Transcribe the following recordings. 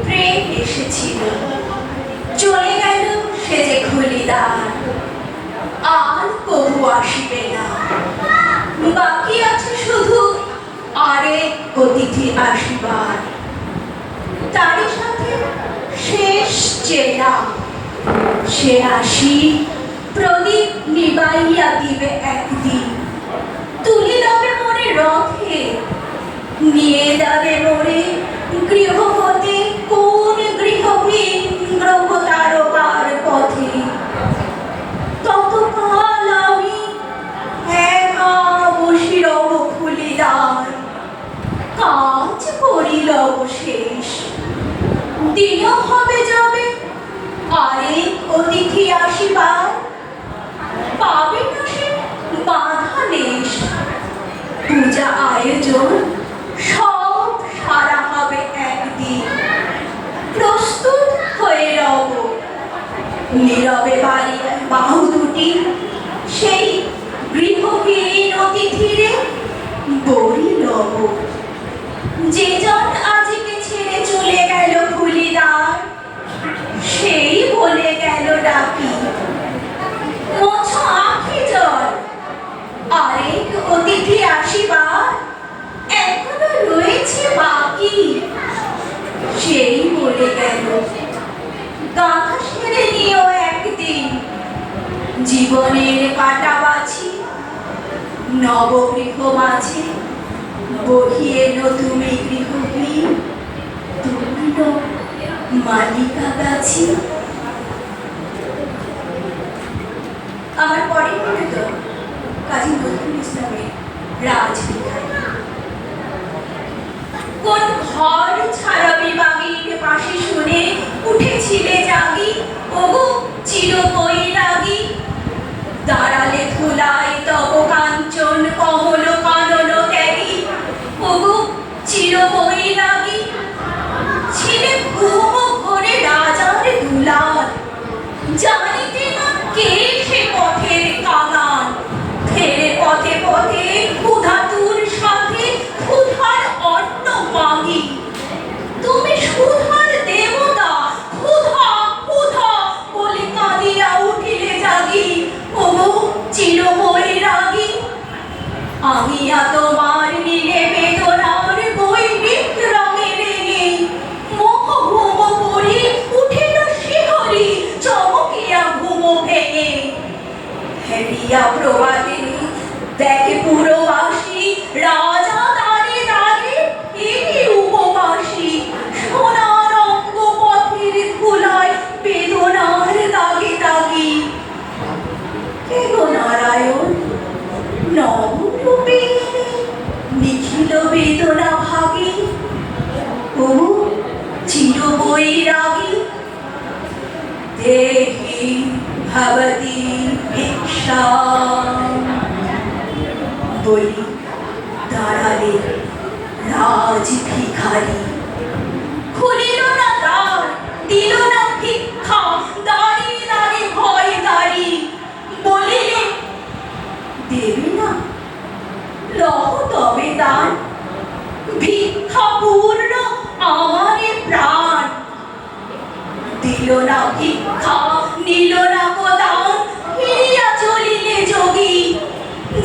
প্রেম এসেছিল, চলে গেল সে যে খুলিদার, আর কবু আসিবে না। বাকি আছে শুধু আরেক অতিথি আসিবার, তারই সাথে শেষ চেনা। সে আসি প্রদীপ নিবাইয়া দিবে একদিন, তুলি দেবে মোরে রথে, নিয়ে যাবে মোরে গৃহপতি কোন গৃহহীন গ্রহ তারকার পথে। ততকাল আমি একা বসি রব খুলিদার, কাজ করিল অবশেষ। দিনও হবে যাবে আরেক অতিথি আসিবার, পাবে না সে বাধা লেশ। পূজা আয়োজন সব সারা হবে একদিন, প্রস্তুত হয়ে রব। নীরবে বাহু দুটি সেই গৃহহীন অতিথিরে বড়ি লব। যে জন আজকে ছেড়ে চলে গেল খুলিদার, সেই বলে গেল ডাকি, মোছো আঁখি জল, আরেক অতিথি আসিবার এখনো রয়েছে বাকি। সেই বলে গেল, গাঁথা সেরে নিও একদিন, জীবনের কাটা বাছি নবগৃহ মাঝে বহিয়ে তুমি গৃহহীন তুমিল মালিকা গাছি। আমার পরে তো কাজী নজরুল ইসলামের রাজবিহারী। কোন ঘর ছাড়াবি বাগির পাশে শুনে উঠেছিলে জাগি, ওগো চির বৈরাগী। দাঁড়ালে ধুলায় তব কাঞ্চন কমল কানন ত্যাগী, ওগো চির বৈরাগী। ছিলে ঘুম ঘরে রাজার দুলাল, জানিতে না কে সে পথের কাঙাল। ফেরে পথে পথে ক্ষুধাতুর সাথে ক্ষুধার অন্ন মাগি। তুমি সুধার দেবতা, ক্ষুধা ক্ষুধা বলে কাঁদিয়া উঠিলে জাগি, ওগো চির বৈরাগী। আমি তোমার নীলে বেদনার বৈরিক রঙে রেঙে, মোহ ঘুম পড়ি উঠিল শিহরি চমকিয়া ঘুম ভেঙে। হেরিয়া প্রবাদিনী দেখে পুরবাসী, রাজা দাঁড়ে দাঁড়ে এরই উপবাসী। সোনার অঙ্গ পথের ধুলায় বেদনার দাগে দাগি। কে গো নারায়ণ নবরূপে নিখিল বেদনা ভাগী, ও চির বৈরাগী। দেহি ভবতি ভিক্ষা বলি দাঁড়ালে রাজ ভিখারি। খুলিল না দ্বার, দিল না ভিক্ষা, দাঁড়িয়ে দাঁড়িয়ে ভয় দাঁড়ি। বলিলে দেবে না, লহ তবে দান, ভিক্ষা পূর্ণ আমারে প্রাণ। দিল না ভিক্ষা, নিল না দান, ফিরিয়া চলিলে যোগী।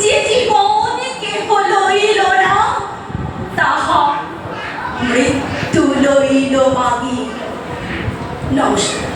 যে জীবন কেহ লইল না, তাহা মৃত্যু লইল মাগি। নমস্কার।